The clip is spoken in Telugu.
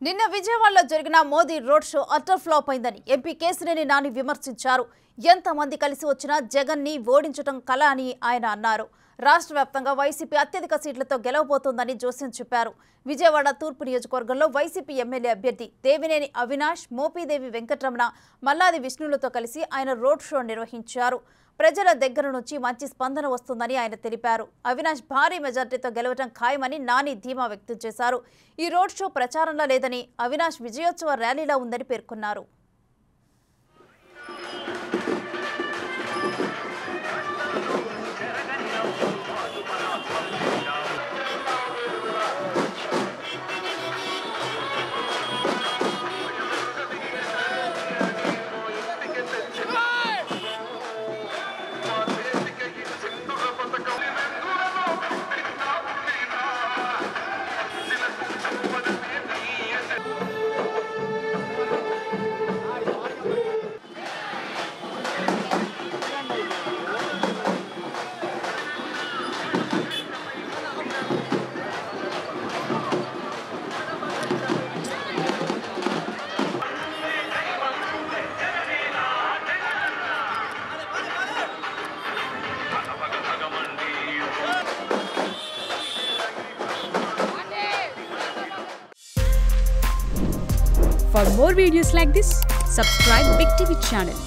నిన్న విజయవాడలో జరిగిన Modi road show utter flop అయిందని ఎంపీ కేసినేని నాని విమర్శించారు. ఎంతమంది కలిసి వచ్చినా జగన్ ని ఓడించడం కల అని ఆయన అన్నారు. రాష్ట్ర వ్యాప్తంగా వైసీపీ అత్యధిక సీట్లతో గెలవబోతోందని జోస్యం చెప్పారు. విజయవాడ తూర్పు నియోజకవర్గంలో వైసీపీ ఎమ్మెల్యే అభ్యర్థి దేవినేని అవినాష్, మోపిదేవి వెంకటరమణ, మల్లాది విష్ణులతో కలిసి ఆయన రోడ్ షో నిర్వహించారు. ప్రజల దగ్గర నుంచి మంచి స్పందన వస్తుందని ఆయన తెలిపారు. అవినాష్ భారీ మెజార్టీతో గెలవడం ఖాయమని నాని ధీమా వ్యక్తం చేశారు. ఈ రోడ్ షో ప్రచారంలో లేదని, అవినాష్ విజయోత్సవ ర్యాలీలా ఉందని పేర్కొన్నారు. For more videos like this, subscribe Big TV channel.